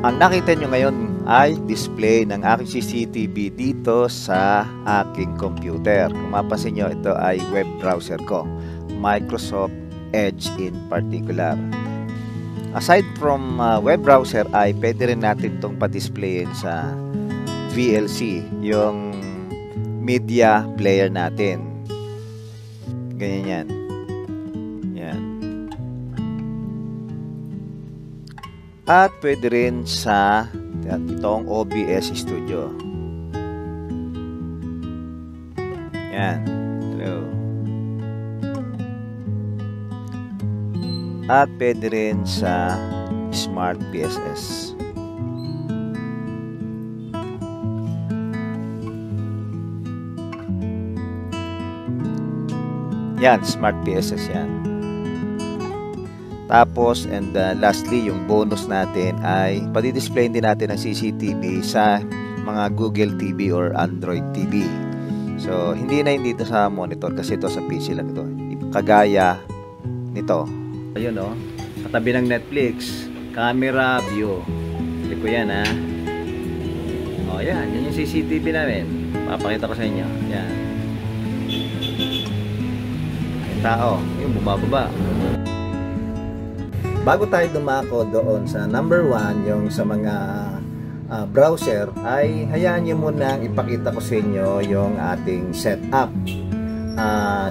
Ang nakita nyo ngayon ay display ng aking CCTV dito sa aking computer. Kung mapapansin nyo, ito ay web browser ko, Microsoft Edge in particular. Aside from web browser ay pwede rin natin itong pa-displayin sa VLC, yung media player natin. Ganyan yan. Yan. At pwede rin sa itong OBS Studio. Yan. Hello. At pwede rin sa Smart PSS. Yan, Smart PSS yan. Tapos, and lastly, yung bonus natin ay pati-display din natin ang CCTV sa mga Google TV or Android TV. So, hindi ito sa monitor kasi ito sa PC lang ito. Kagaya nito. Ayun o, katabi ng Netflix, camera view. Click ko yan ha. O yan, yan yung CCTV namin. Papakita ko sa inyo. Yan. Tao, yung bumababa. Bago tayo dumako doon sa number 1, yung sa mga browser, ay hayaan nyo muna ipakita ko sa inyo yung ating setup.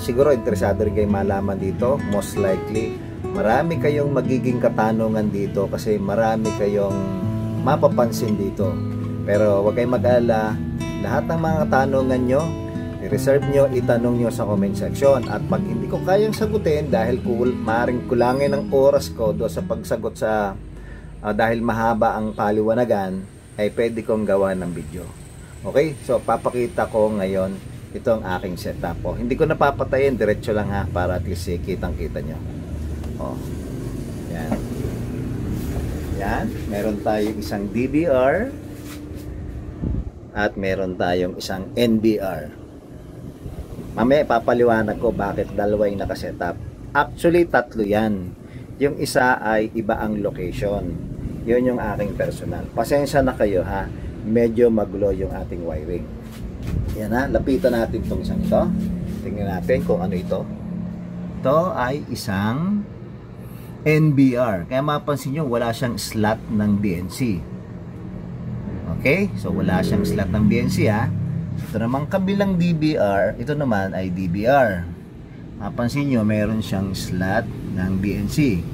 Siguro interesado rin kayo malaman dito. Most likely, marami kayong magiging katanungan dito kasi marami kayong mapapansin dito. Pero huwag kayong mag-alala, lahat ng mga tanungan nyo, i-reserve nyo, itanong nyo sa comment section. At pag hindi ko kayang sagutin dahil maaaring kulangin ang oras ko do sa pagsagot sa dahil mahaba ang paliwanagan, ay pwede kong gawa ng video. Okay? So, papakita ko ngayon itong aking setup. Hindi ko napapatayin, diretso lang ha, para at least kitang-kita nyo. Yan. Yan. Meron tayong isang DVR at meron tayong isang NVR. Mamaya papaliwanag ko bakit dalawa yung nakasetup. Actually, tatlo yan. Yung isa ay iba ang location. Yun yung aking personal. Pasensya na kayo ha. Medyo magulo yung ating wiring. Yan ha. Lapitan natin itong isang ito. Tingnan natin kung ano ito. Ito ay isang NVR. Kaya mapansin nyo, wala siyang slot ng BNC. Okay? So, wala siyang slot ng BNC ha. Ito namang kabilang DVR, ito naman ay DVR. Mapansin nyo, meron siyang slot ng BNC.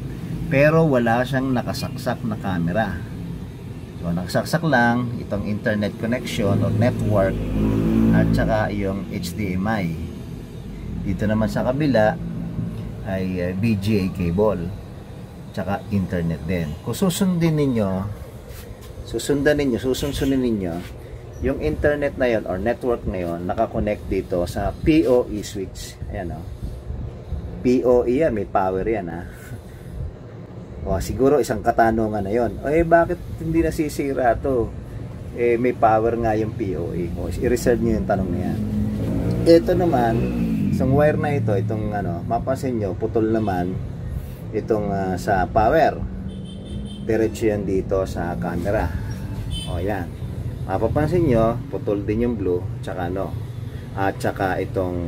Pero wala siyang nakasaksak na camera. So, nakasaksak lang itong internet connection or network at saka yung HDMI. Dito naman sa kabila ay VGA cable. Tsaka internet din. Kung susundin ninyo, susunsunin ninyo, yung internet na yon or network na yon, nakakonect dito sa PoE switch. Ayan o. PoE yan, may power yan ha. O, siguro isang katanungan na yon. Bakit hindi nasisira to? May power nga yung PoE. O, i-reserve nyo yung tanong na yan. Ito naman, isang wire na ito, itong mapapansin nyo, putol naman itong sa power. Diretso yan dito sa camera. O, yan. Mapapansin nyo, putol din yung blue, tsaka at tsaka itong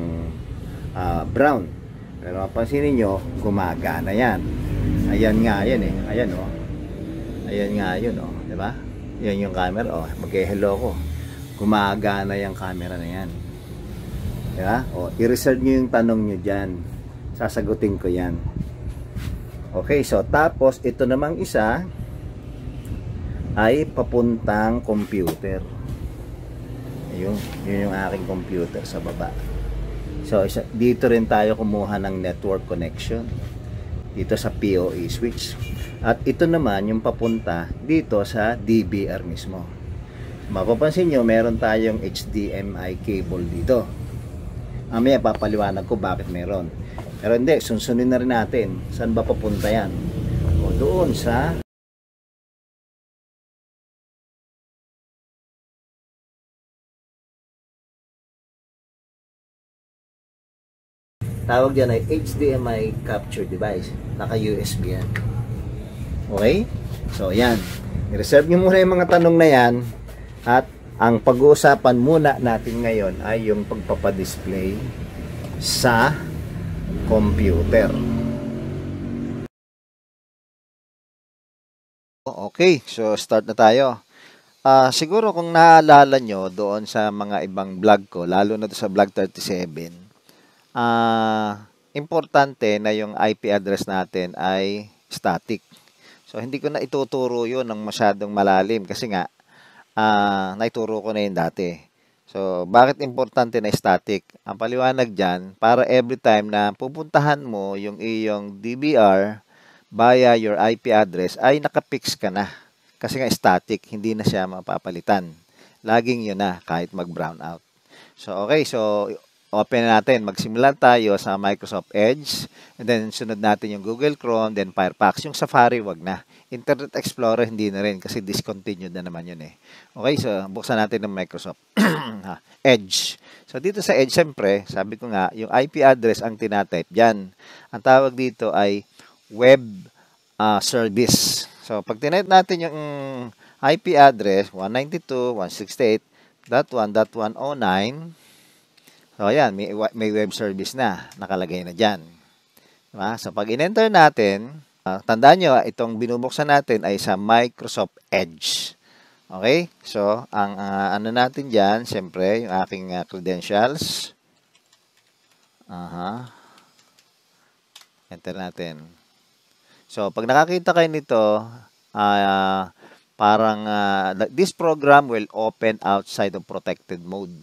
brown. Pero mapapansin niyo, gumagana yan. Ayan nga yan eh. Ayan o. Ayan nga yun o. Diba? Yan yung camera o. Mag-hello ko. Gumagana yung camera na yan. Diba? O, i-reserve nyo yung tanong nyo dyan. Sasagutin ko yan. Okay, so tapos ito namang isa ay papuntang computer. Ayun, yun yung aking computer sa baba. So, dito rin tayo kumuha ng network connection. Dito sa PoE switch. At ito naman yung papunta dito sa DVR mismo. Mapapansin nyo, meron tayong HDMI cable dito. Mamaya papaliwanag ko bakit meron. Pero hindi, sunsunin na rin natin. Saan ba papunta yan? O doon sa tawag yan ay HDMI capture device. Naka USB yan. Okay? So, yan. I-reserve nyo muna yung mga tanong na yan at ang pag-uusapan muna natin ngayon ay yung pagpapadisplay sa computer. Okay, so start na tayo. Siguro kung naalala nyo doon sa mga ibang vlog ko, lalo na doon sa vlog 37, importante na yung IP address natin ay static. So, hindi ko na ituturo yun ng masyadong malalim kasi nga, naituro ko na yun dati. So, bakit importante na static? Ang paliwanag dyan, para every time na pupuntahan mo yung iyong DVR via your IP address, ay nakapix ka na. Kasi nga static, hindi na siya mapapalitan. Laging yun na, kahit mag-brown out. So, okay. So, open natin. Magsimula tayo sa Microsoft Edge. And then, sunod natin yung Google Chrome, then Firefox. Yung Safari, wag na. Internet Explorer, hindi na rin kasi discontinued na naman yun eh. Okay, so, buksan natin ng Microsoft Edge. So, dito sa Edge, siyempre, sabi ko nga, yung IP address ang tinatype dyan. Ang tawag dito ay web service. So, pag tinet natin yung IP address, 192.168.1.109, so, ayan, may web service na, nakalagay na dyan. Diba? So, pag in-enter natin, tandaan nyo, itong binubuksan natin ay sa Microsoft Edge. Okay? So, ang ano natin dyan, siyempre, yung aking credentials. Enter natin. So, pag nakakita kayo nito, parang this program will open outside of protected mode.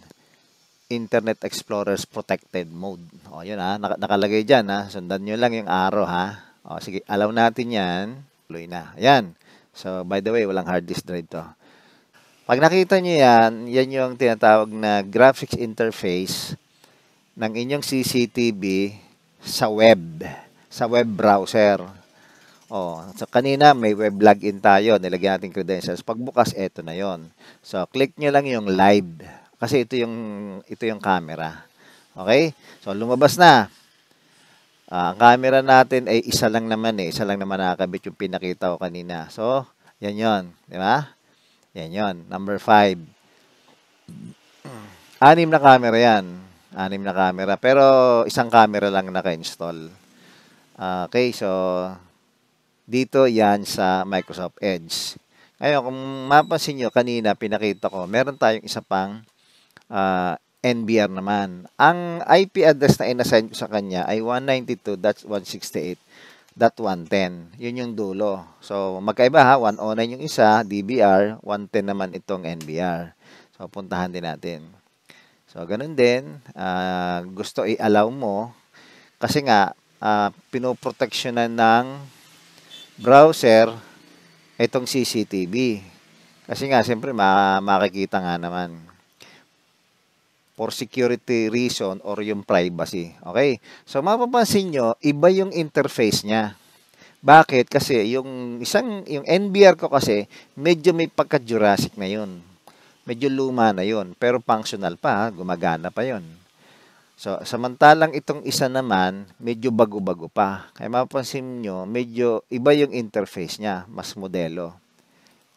Internet Explorer's protected mode. O, yun nakalagay dyan Sundan nyo lang yung arrow O, sige, allow natin yan. Tuloy na. Ayan. So, by the way, walang hard disk drive to. Pag nakita nyo yan, yan yung tinatawag na graphics interface ng inyong CCTV sa web browser. So kanina may web login tayo, nilagyan natin credentials. Pagbukas, eto na yon. So click nyo lang yung live kasi ito yung camera. Okay? So lumabas na. Ang camera natin ay isa lang naman isa lang naman nakakabit yung pinakita ko kanina. So yan yon, di ba? Yan yon, number 5. 6 na camera yan. 6 na camera pero isang camera lang naka-install. Okay, so dito yan sa Microsoft Edge. Ngayon, kung mapansin nyo, kanina pinakita ko, meron tayong isa pang NBR naman. Ang IP address na inassign ko sa kanya ay 192.168.110. Yun yung dulo. So, magkaiba 109 yung isa, DBR, 110 naman itong NBR. So, puntahan din natin. So, ganun din. Gusto i-allow mo kasi nga, pinoproteksyonan ng browser itong CCTV. Kasi nga, siyempre, makikita nga naman. For security reason or yung privacy. Okay? So, mapapansin nyo, iba yung interface niya. Bakit? Kasi yung NBR ko kasi, medyo may pagka-Jurassic na yun. Medyo luma na yun. Pero functional pa, gumagana pa yun. So, samantalang itong isa naman, medyo bago-bago pa. Kaya mapapansin nyo, medyo iba yung interface niya, mas modelo.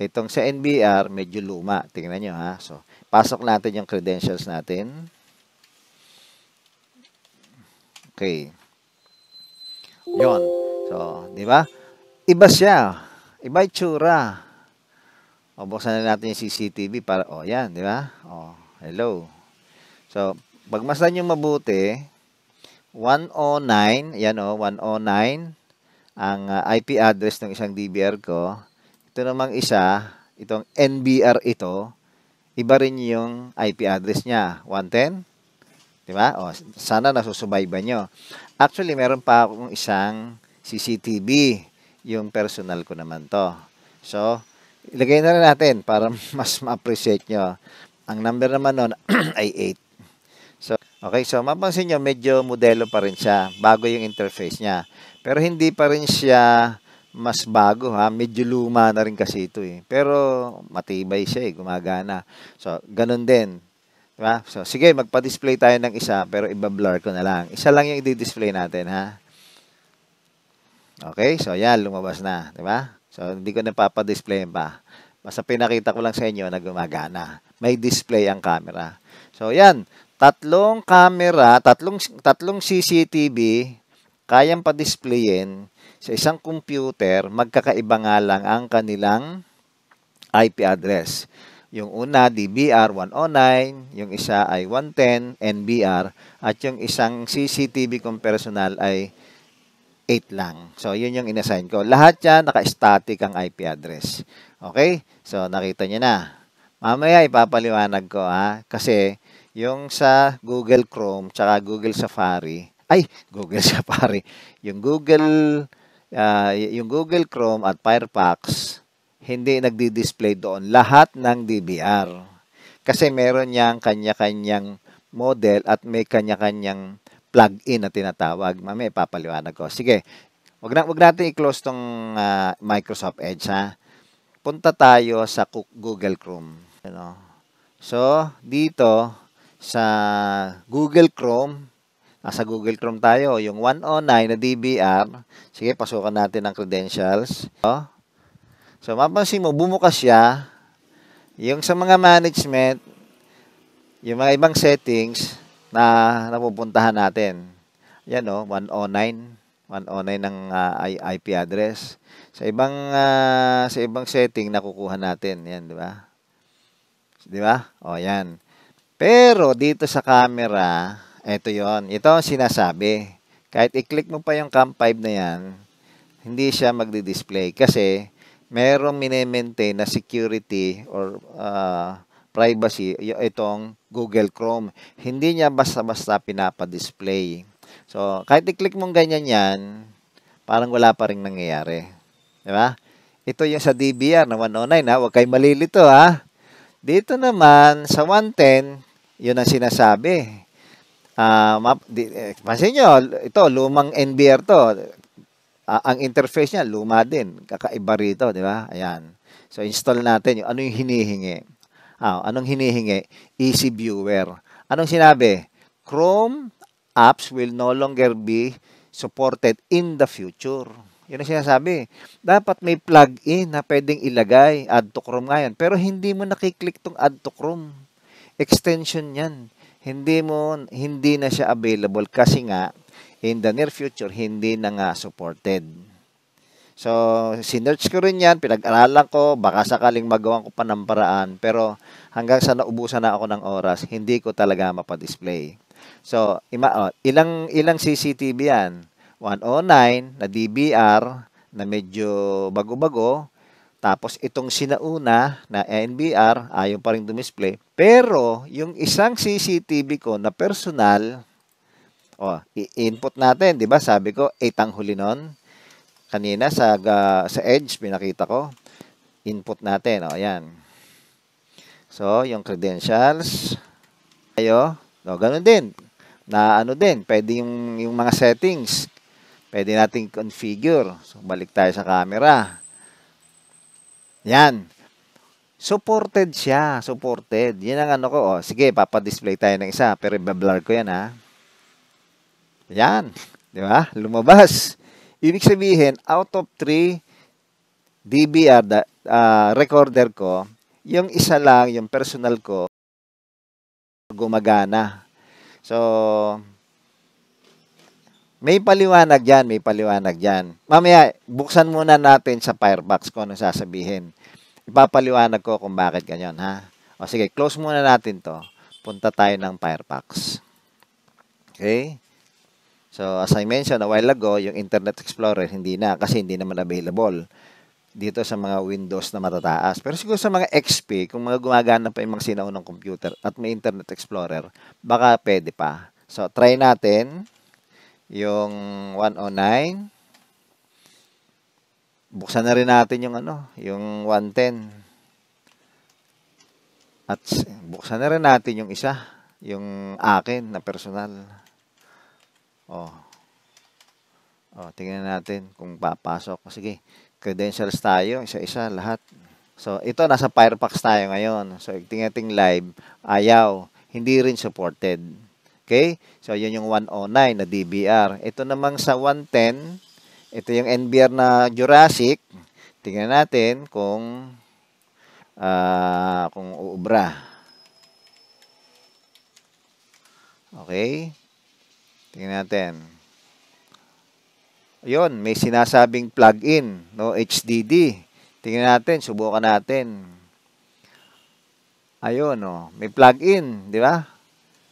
Itong sa NBR, medyo luma. Tingnan nyo So, pasok natin yung credentials natin. Okay. Yon. So, di ba? Iba siya. Iba itsura. O, buksan na natin yung CCTV para, yan, di ba? Hello. So, pagmasdan nyo mabuti, 109, yan 109, ang IP address ng isang DVR ko. Ito namang isa, itong NBR ito, iba rin yung IP address niya, 110. Diba? Sana nasusubayban nyo. Actually, meron pa akong isang CCTV, yung personal ko naman to. So, ilagay na rin natin para mas ma-appreciate nyo. Ang number naman nun ay 8. Okay, so mapansin nyo, medyo modelo pa rin siya. Bago yung interface niya. Pero hindi pa rin siya mas bago Medyo luma na rin kasi ito Pero matibay siya gumagana. So, ganun din. Diba? So, sige, magpa-display tayo ng isa pero iba-blur ko na lang. Isa lang yung i-display natin Okay, so yan, lumabas na. Diba? So, hindi ko na papadisplay pa. Basta pinakita ko lang sa inyo na gumagana. May display ang camera. So, yan. Tatlong camera, tatlong CCTV, kayang pa-displayin sa isang computer, magkakaiba nga lang ang kanilang IP address. Yung una, DBR 109, yung isa ay 110, NBR, at yung isang CCTV kong personal ay 8 lang. So, yun yung inassign ko. Lahat yan, naka-static ang IP address. Okay? So, nakita nyo na. Mamaya, ipapaliwanag ko, ha? Kasi, yung sa Google Chrome, tsaka Google Safari, Google Safari, yung Google Chrome at Firefox, hindi nagdi-display doon lahat ng DBR. Kasi meron niyang kanya-kanyang model at may kanya-kanyang plug-in na tinatawag. Mamaya ipapaliwanag ko. Sige, wag natin i-close tong Microsoft Edge, ha. Punta tayo sa Google Chrome. So, dito sa Google Chrome, nasa Google Chrome tayo, yung 109 na DBR. Sige, pasukan natin ang credentials. So, mapansin mo, bumukas siya. Yung sa mga management, yung mga ibang settings na napupuntahan natin. Yan 109. 109 ng IP address. Sa ibang setting nakukuha natin. Yan, di ba? Di ba? O, yan. Pero dito sa camera, ito yon. Ito ang sinasabi. Kahit i-click mo pa yung Cam 5 na yan, hindi siya magdi-display kasi merong mini-maintain na security or privacy itong Google Chrome. Hindi niya basta-basta pinapa-display. So, kahit i-click mong ganyan yan, parang wala pa rin nangyayari. Di ba? Ito yung sa DBR na 109, ha? Huwag kayo malilito, ha? Dito naman, sa 110, yun ang sinasabi. Pansin nyo, ito, lumang NBR to. Ang interface niya, luma din. Kakaiba rito, di ba? Ayan. So, install natin yung ano yung hinihingi. Anong hinihingi? Easy Viewer. Anong sinabi? Chrome apps will no longer be supported in the future. Yun ang sinasabi. Dapat may plug-in na pwedeng ilagay. Add to Chrome nga yan. Pero hindi mo nakiklik tong Add to Chrome. Extension yan. Hindi na siya available kasi nga in the near future, hindi na nga supported. So, sinearch ko rin yan, pinag-aralan ko, baka sakaling magawa ko pa ng paraan, pero hanggang sa naubusan na ako ng oras, hindi ko talaga mapadisplay. So, ilang CCTV yan? 109 na DBR na medyo bago-bago, tapos itong sinauna na NBR, ayaw pa rin dumisplay. Pero, yung isang CCTV ko na personal, i-input natin, 'di ba? Sabi ko 8 ang huli noon. Kanina sa Edge pinakita ko. Input natin, ayan. So, yung credentials ganun din. Na din, pwede yung mga settings. Pwede nating configure. So, balik tayo sa camera. Yan. Supported siya, supported. Yan ang ko. Sige, papa-display tayo ng isa, pero i-blur ko yan, ha. Yan. Di ba? Lumabas. Ibig sabihin, out of 3 DBR recorder ko, yung isa lang, yung personal ko, gumagana. So, may paliwanag dyan. Mamaya, buksan muna natin sa Firefox ko ano sasabihin. Ipapaliwanag ko kung bakit ganyan, ha? O sige, close muna natin to. Punta tayo ng Firefox. Okay? So, as I mentioned a while ago, yung Internet Explorer, hindi na kasi hindi naman available dito sa mga Windows na matataas. Pero siguro sa mga XP, kung mga gumagana pa yung mga sinaunang computer at may Internet Explorer, baka pwede pa. So, try natin yung 109. Buksan na rin natin yung yung 110. At buksan na rin natin yung isa, yung akin na personal. Tingnan natin kung papasok. Sige, credentials tayo, isa-isa lahat. So, ito, nasa Firefox tayo ngayon. So, tingnan live, ayaw, hindi rin supported. Okay? So, yun yung 109 na DBR. Ito namang sa 110, ito yung NBR na Jurassic, Tingnan natin kung uubra. Okay? Tingnan natin. Ayun, may sinasabing plug-in, no HDD. Tingnan natin, subukan natin. Ayun, oh, may plug-in, di ba?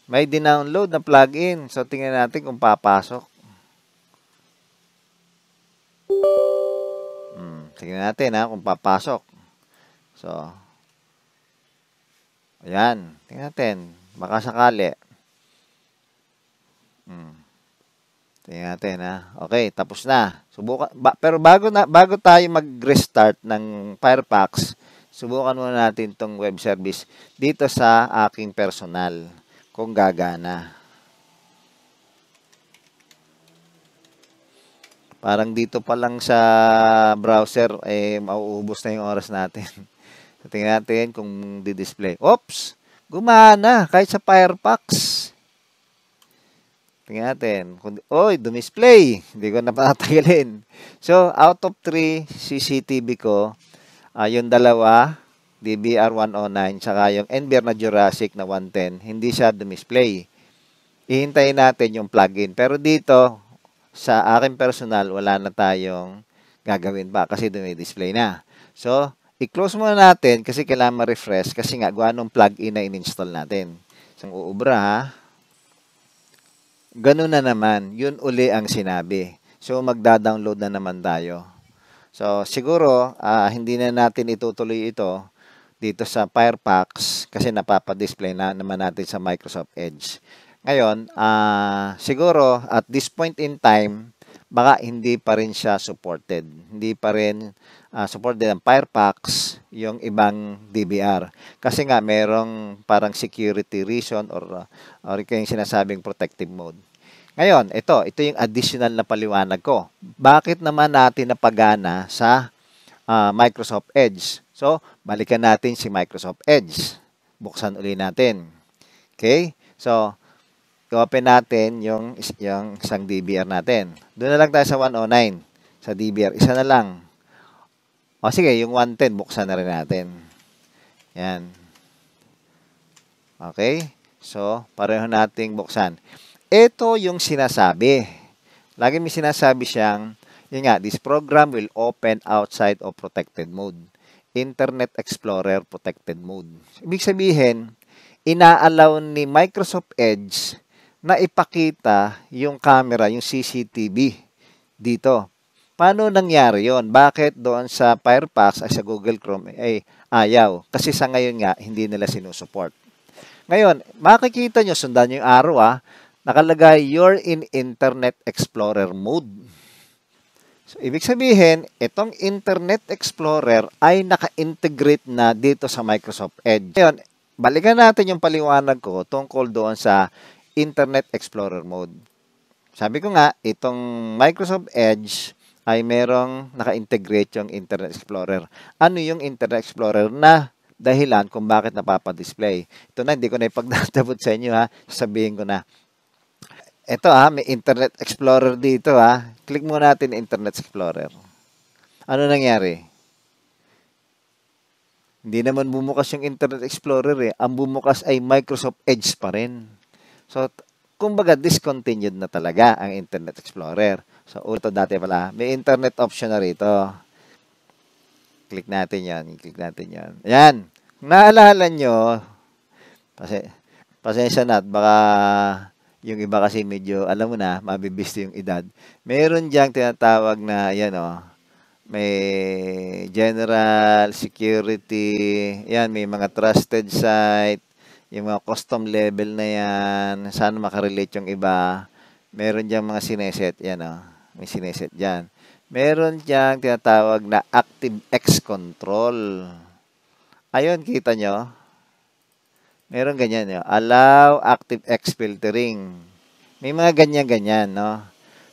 May dinownload na plug-in. So, tingnan natin kung papasok. Tingnan natin kung papasok. So, ayan. Tingnan natin. Baka sakali. Tingnan natin Okay, tapos na. Subukan pero bago tayo mag-restart ng Firefox, subukan muna natin tong web service dito sa aking personal kung gagana. Parang dito pa lang sa browser mauubos na yung oras natin. So, tingnan natin kung di-display. Oops! Gumana kahit sa Firefox. Tingnan natin. Dumisplay. Hindi ko na patatagalin. So, out of 3 CCTV ko, yung dalawa, DBR 109, tsaka yung NBR na Jurassic na 110, hindi siya dumisplay. Ihintayin natin yung plugin. Pero dito, sa aking personal, wala na tayong gagawin pa kasi display na. So, i-close muna natin kasi kailangan ma-refresh kasi nga gawa nung plug-in na in-install natin. Isang uubra Ganun na naman. Yun uli ang sinabi. So, magda-download na naman tayo. So, siguro, hindi na natin itutuloy ito dito sa Firefox kasi napapadisplay na naman natin sa Microsoft Edge. Ngayon, siguro at this point in time, baka hindi pa rin siya supported. Hindi pa rin supported ang Firefox, yung ibang DBR. Kasi nga, merong parang security reason or yung sinasabing protective mode. Ngayon, ito yung additional na paliwanag ko. Bakit naman natin napagana sa Microsoft Edge? So, balikan natin si Microsoft Edge. Buksan uli natin. Okay? So, i-open natin yung isang DBR natin. Doon na lang tayo sa 109. Sa DBR. Isa na lang. O sige, yung 110, buksan na rin natin. Yan. Okay? So, pareho nating buksan. Ito yung sinasabi. Lagi may sinasabi siyang, yun nga, this program will open outside of protected mode. Internet Explorer protected mode. Ibig sabihin, ina-allow ni Microsoft Edge na ipakita yung camera, yung CCTV dito. Paano nangyari yon? Bakit doon sa Firefox ay sa Google Chrome ay ayaw? Kasi sa ngayon nga, hindi nila sinusupport. Ngayon, makikita nyo, sundan nyo yung arrow nakalagay, you're in Internet Explorer mode. So, ibig sabihin, itong Internet Explorer ay naka-integrate na dito sa Microsoft Edge. Ngayon, balikan natin yung paliwanag ko tungkol doon sa Internet Explorer mode. Sabi ko nga, itong Microsoft Edge ay merong naka-integrate yung Internet Explorer. Ano yung Internet Explorer na dahilan kung bakit napapadisplay? Ito na, hindi ko na ipagdatabot sa inyo sasabihin ko na. Ito may Internet Explorer dito Click muna natin Internet Explorer. Ano nangyari? Hindi naman bumukas yung Internet Explorer Ang bumukas ay Microsoft Edge pa rin. So, kumbaga discontinued na talaga ang Internet Explorer. So, ito dati pala. May internet option na rito. Click natin yan. Click natin yan. Ayan. Naalala nyo, pasensya na at baka yung iba kasi medyo, alam mo na, mabibisto yung edad. Meron diyang tinatawag na, may general security, may mga trusted site, yung mga custom level na yan, sana makarelate yung iba. Meron diyang mga sineset, may sineset dyan. Meron diyang tinatawag na ActiveX control. Ayun, kita nyo? Meron ganyan, allow ActiveX filtering. May mga ganyan-ganyan, no?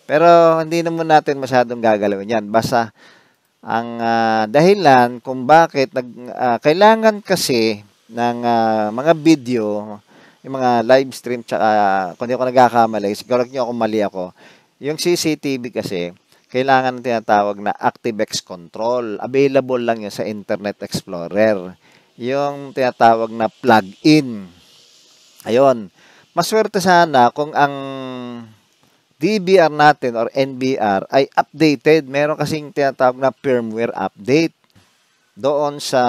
Pero hindi naman natin masyadong gagalawin yan. Basta, ang dahilan kung bakit kailangan kasi ng mga video, yung mga live stream, tsaka kung di ako nagkakamali, siguro nyo kung mali ako, yung CCTV kasi, kailangan ng tinatawag na ActiveX Control. Available lang yun sa Internet Explorer. Yung tinatawag na plug-in. Ayun. Maswerte sana kung ang DVR natin or NVR ay updated. Meron kasing tinatawag na firmware update doon sa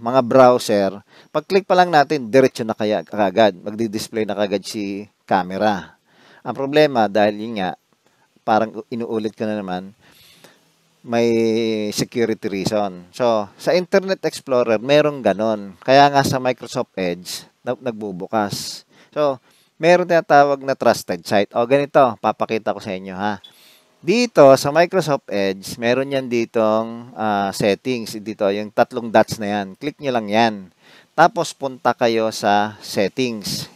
mga browser. Pag-click pa lang natin, diretso na kagad. Magdi-display na kagad si camera. Ang problema, dahil yun nga, parang inuulit ko na naman, may security reason. So, sa Internet Explorer, merong ganon. Kaya nga sa Microsoft Edge, nagbubukas. So, meron tinatawag na trusted site. O, ganito, papakita ko sa inyo, ha. Dito, sa Microsoft Edge, meron yan ditong settings. Dito, yung 3 dots na yan. Click nyo lang yan. Tapos, punta kayo sa settings.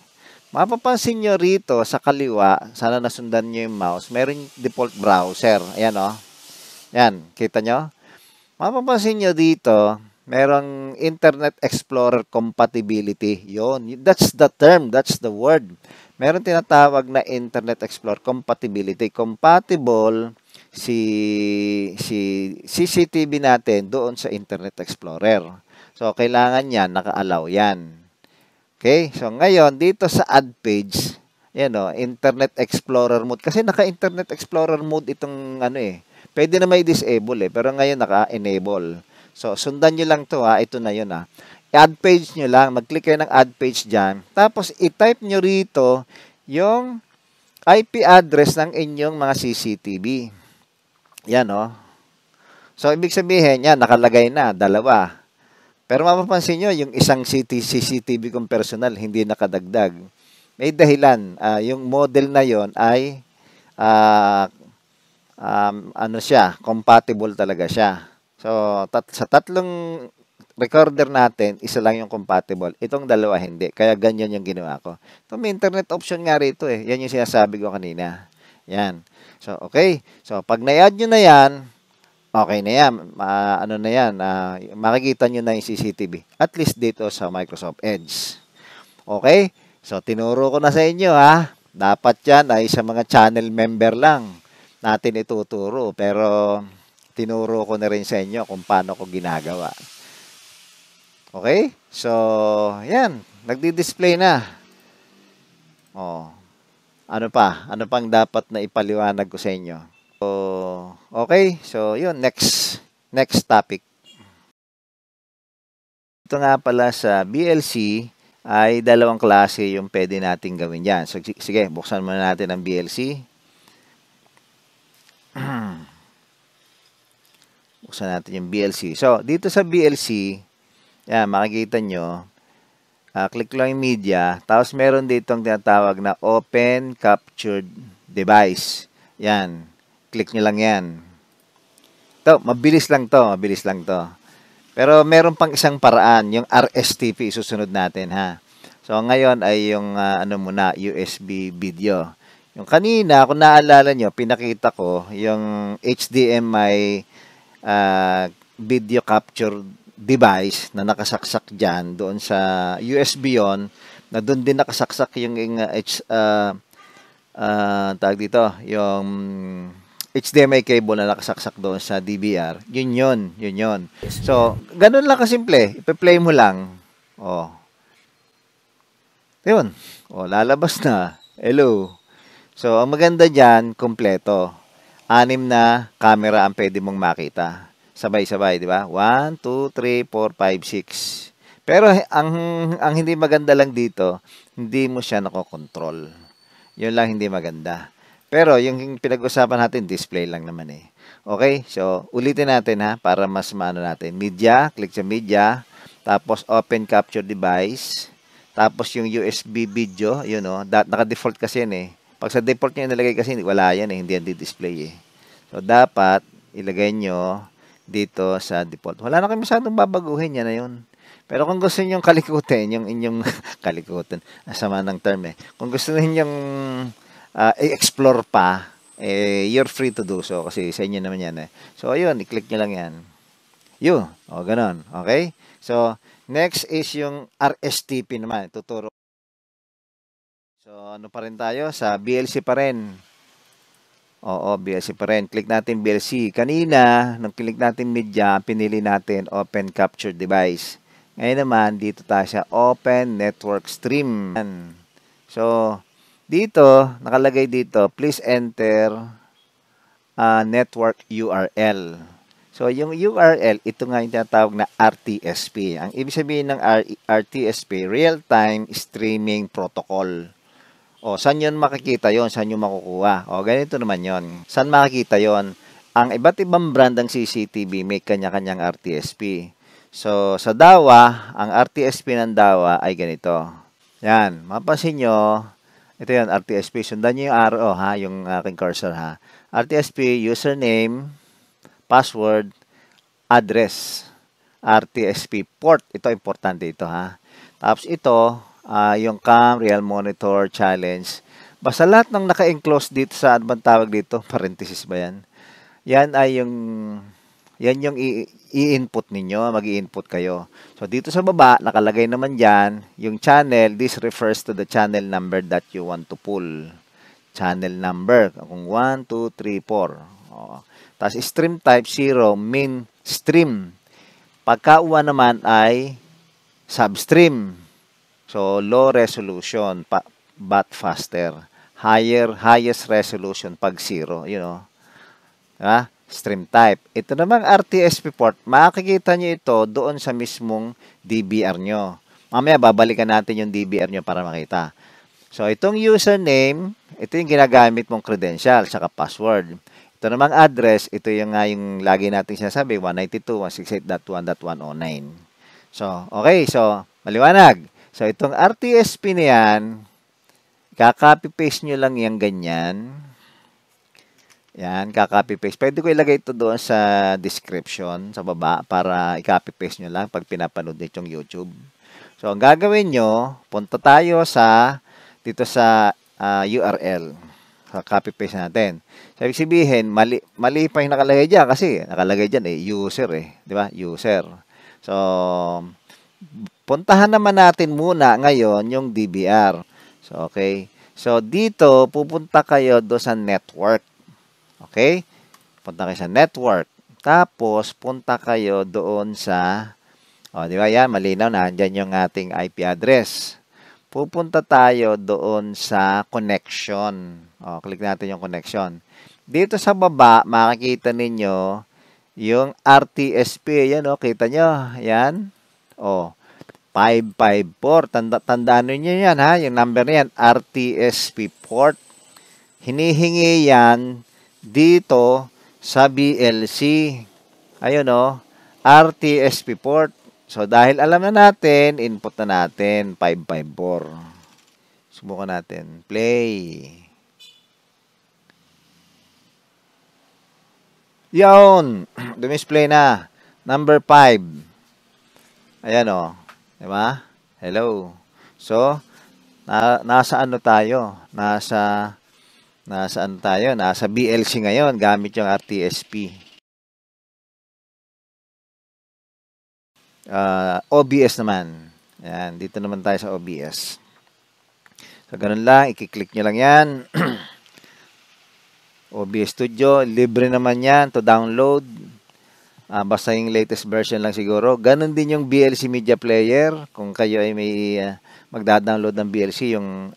Mapapansin nyo rito sa kaliwa, sana nasundan nyo yung mouse, meron yung default browser. Ayan o. Yan, kita nyo? Mapapansin nyo dito, merong Internet Explorer compatibility. Yon, that's the term, that's the word. Meron tinatawag na Internet Explorer compatibility. Compatible si CCTV natin doon sa Internet Explorer. So, kailangan yan, naka-allow yan. Okay, so ngayon, dito sa add page, yan o, Internet Explorer mode. Kasi naka-Internet Explorer mode itong ano eh. Pwede na may disable eh, pero ngayon naka-enable. So, sundan nyo lang to ha, ito na yun ha. Add page nyo lang, mag-click kayo ng add page dyan. Tapos, i-type nyo rito yung IP address ng inyong mga CCTV. Yan o. So, ibig sabihin, yan, nakalagay na, 2. Pero mapapansin nyo, yung isang CCTV kong personal, hindi nakadagdag. May dahilan. Yung model na yon ay, ano siya, compatible talaga siya. So, sa 3 recorder natin, isa lang yung compatible. Itong 2, hindi. Kaya ganyan yung ginawa ko. Ito, may internet option nga rito eh. Yan yung sinasabi ko kanina. Yan. So, okay. So, pag na-add nyo na yan, okay na yan. Ano na yan? Makikita nyo na yung CCTV. At least dito sa Microsoft Edge. Okay? So, tinuro ko na sa inyo ha. Dapat yan ay sa mga channel member lang natin ituturo. Pero, tinuro ko na rin sa inyo kung paano ko ginagawa. Okay? So, yan. Nagdi-display na. Ano pa? Ano pang dapat na ipaliwanag ko sa inyo? So, okay. So, yun. Next topic. Ito nga pala sa BLC ay 2 klase yung pwede nating gawin yan. So, sige, buksan muna natin ang BLC. Buksan natin yung BLC. So, dito sa BLC, yan, makikita nyo, click lang yung media, tapos meron ditong tinatawag na Open Captured Device. Yan. Click nyo lang yan. Ito, mabilis lang to. Pero meron pang isang paraan, yung RSTP susunod natin ha. So ngayon ay yung ano muna, USB video. Yung kanina, kung naalala nyo, pinakita ko yung HDMI video capture device na nakasaksak dyan doon sa USB yon, na doon din nakasaksak yung tawag dito, yung HDMI cable na nakasaksak doon sa DVR. Yun. So, ganun lang kasimple. Ipe-play mo lang. Yun. Lalabas na. Hello. So, ang maganda dyan, kompleto. 6 na camera ang pwede mong makita. Sabay-sabay, di ba? 1, 2, 3, 4, 5, 6. Pero, ang hindi maganda lang dito, hindi mo siya nakokontrol. Yun lang hindi maganda. Pero, yung pinag-usapan natin, display lang naman eh. Okay? So, ulitin natin ha, para mas maano natin. Media, click sa media. Tapos, open capture device. Tapos, yung USB video, yun o. Naka-default kasi yan eh. Pag sa default nyo nilagay kasi, wala yan eh. Hindi yan di-display eh. So, dapat, ilagay nyo dito sa default. Wala na kayo masyadong babaguhin. Yan na yun. Pero kung gusto nyo kalikutin, yung inyong kalikutin, asama ng term eh. Kung gusto nyo yung i-explore pa, you're free to do so kasi sa inyo naman yan eh. So, ayun, i-click nyo lang yan. Ganon. Okay? So, next is yung RSTP naman. Tuturo. So, ano pa rin tayo? Sa BLC pa rin. Oo, BLC pa rin. Click natin BLC. Kanina, nung click natin media, pinili natin Open Capture Device. Ngayon naman, dito tayo sa Open Network Stream. So, dito, nakalagay dito, please enter network URL. So, yung URL, ito nga yung tinatawag na RTSP. Ang ibig sabihin ng RTSP, Real-Time Streaming Protocol. O, saan yun makikita yon? Saan yun makukuha? O, ganito naman yon. Saan makikita yon? Ang iba't ibang brand ng CCTV may kanya-kanyang RTSP. So, sa DAWA, ang RTSP ng DAWA ay ganito. Yan, mapapansin nyo, ito yun, RTSP. Sundan nyo yung arrow, ha? Yung aking cursor, ha? RTSP, username, password, address, RTSP port. Ito, importante ito, ha? Tapos ito, yung CAM, Real Monitor, Challenge. Basta lahat ng naka-enclose dito sa, ano bang tawag dito? Parenthesis ba yan? Yan ay yung i-input ninyo, mag-i-input kayo. So, dito sa baba, nakalagay naman dyan, yung channel, this refers to the channel number that you want to pull. Channel number, kung 1, 2, 3, 4. O. Tapos, stream type 0, main stream. Pagka-1 naman ay substream. So, low resolution, but faster. Highest resolution pag 0, you know. Diba? Stream type. Ito namang RTSP port, makikita nyo ito doon sa mismong DVR nyo. Mamaya, babalikan natin yung DVR nyo para makita. So, itong username, ito yung ginagamit mong credential, saka password. Ito namang address, ito yung lagi natin sinasabi, 192.168.1.109. So, okay. So, maliwanag. So, itong RTSP na yan, kaka-copy-paste nyo lang yung ganyan. Yan, kaka-copy-paste. Pwede ko ilagay ito doon sa description, sa baba, para i-copy-paste nyo lang pag pinapanood nyo itong YouTube. So, ang gagawin nyo, punta tayo dito sa URL. So, copy-paste natin. So, ibig sabihin, mali pa yung nakalagay dyan kasi nakalagay dyan user di ba? User. So, puntahan naman natin muna ngayon yung DVR. So, okay. So, dito, pupunta kayo doon sa network. Okay? Punta kayo sa network. Tapos, punta kayo doon sa, di ba yan, malinaw na, andyan yung ating IP address. Pupunta tayo doon sa connection. Click natin yung connection. Dito sa baba, makikita ninyo yung RTSP. Yan, kita nyo. Yan. 554. Tandaan nyo yan, ha? Yung number na yan, RTSP port. Hinihingi yan dito sa BLC. Ayun, RTSP port. So, dahil alam na natin, input na natin, 554. Subukan natin. Play. Yun. Dumisplay na. Number 5. Ayan, diba? Hello. So, nasa ano tayo? Nasa ano tayo? Nasa BLC ngayon, gamit yung RTSP. OBS naman. Ayan, dito naman tayo sa OBS. So, ganun lang. I-click nyo lang yan. OBS Studio. Libre naman yan to download. Basta yung latest version lang siguro. Ganun din yung BLC Media Player. Kung kayo ay may magda-download ng BLC, yung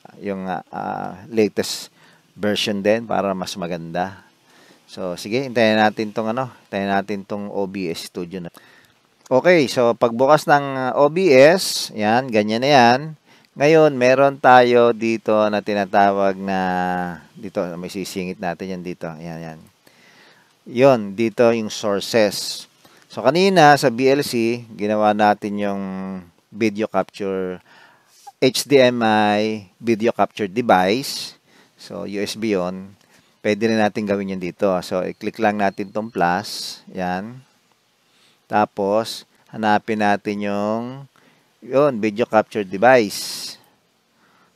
latest version din para mas maganda. So, sige, hintayin natin tong OBS Studio na. Okay, so pagbukas ng OBS, yan, ganyan na yan. Ngayon, meron tayo dito na tinatawag na, dito, may sisingit natin yan dito. Yan. Yun, dito yung sources. So, kanina sa BLC, ginawa natin yung video capture, HDMI video capture device. So, USB yun. Pwede rin natin gawin yun dito. So, i-click lang natin tong plus. Yan. Tapos, hanapin natin yung video capture device.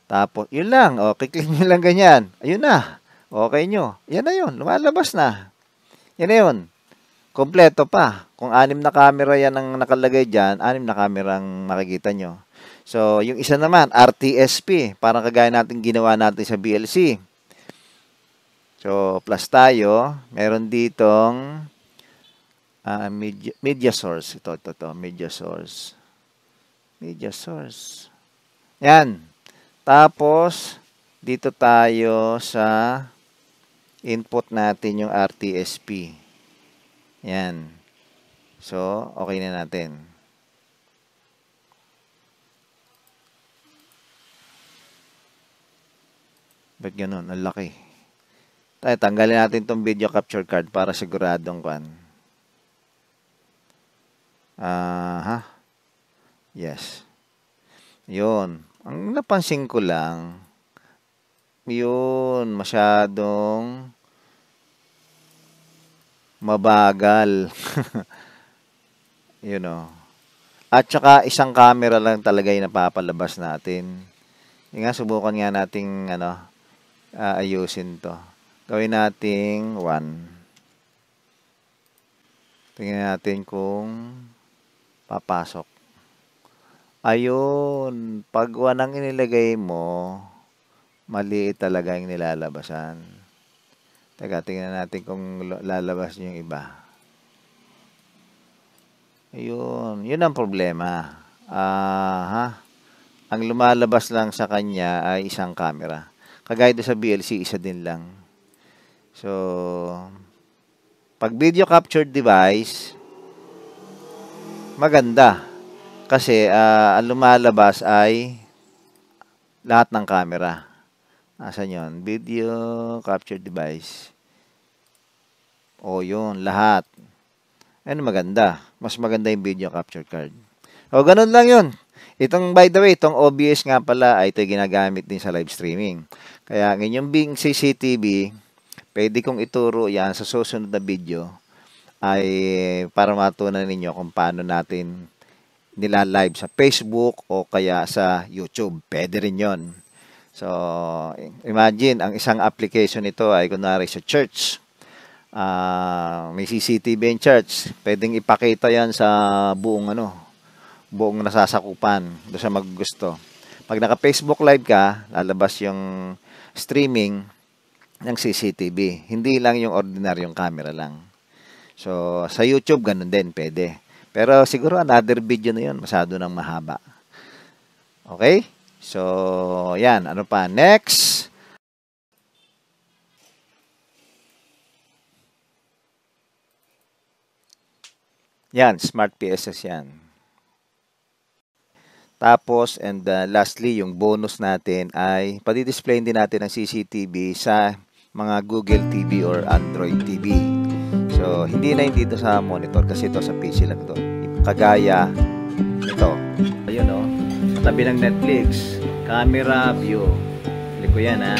Tapos, yun lang. Click nyo lang ganyan. Ayun na. Okay nyo. Yan na yun. Lumalabas na. Yan na yun. Kompleto pa. Kung 6 na camera yan ang nakalagay dyan, 6 na camera ang makikita nyo. So, yung isa naman, RTSP. Parang kagaya natin ginawa natin sa BLC. So, plus tayo. Meron ditong media source. Ito. Media source. Media source. Yan. Tapos, dito tayo sa input natin yung RTSP. Yan. So, okay na natin. Ba't ganun? Ang laki. Tayo, tanggalin natin tong video capture card para siguradong kan. Yes. Yun. Ang napansin ko lang, yun, masyadong mabagal. You know. At saka isang camera lang talaga yung napapalabas natin. Yung nga, subukan nga nating ayusin to. Gawin nating 1. Tingnan natin kung papasok. Ayun, pag 1 ang inilagay mo, maliit talaga yung nilalabasan. Teka, tingnan natin kung lalabas yung iba. Ayun, yun ang problema. Ang lumalabas lang sa kanya ay isang camera. Kagaya doon sa BLC, isa din lang. So, pag video capture device, maganda. Kasi ang lumalabas ay lahat ng camera. Asan yun? Video capture device. O yun, lahat. Ano maganda? Mas maganda yung video capture card. O ganun lang yun. Itong, by the way, itong OBS nga pala ay ito ginagamit din sa live streaming. Kaya ngayon Bing CCTV, pwede kong ituro yan sa susunod na video ay para matunan ninyo kung paano natin nila-live sa Facebook o kaya sa YouTube. Pwede rin yon. So, imagine, ang isang application nito ay kunwari sa church. May CCTV in church. Pwedeng ipakita yan sa buong nasasakupan doon sa maggusto. Pag naka-Facebook live ka, lalabas yung streaming ng CCTV. Hindi lang yung ordinaryong camera lang. So, sa YouTube, ganun din, pwede. Pero siguro another video na yun, masyado nang mahaba. Okay? So, yan. Ano pa? Next. Yan, Smart PSS yan. Tapos, and lastly, yung bonus natin ay padi-display din natin ang CCTV sa mga Google TV or Android TV. So, hindi na dito sa monitor kasi ito sa PC lang ito. Kagaya ito. Ayun o. Sa tabi ng Netflix. Camera view. Click ko yan ha.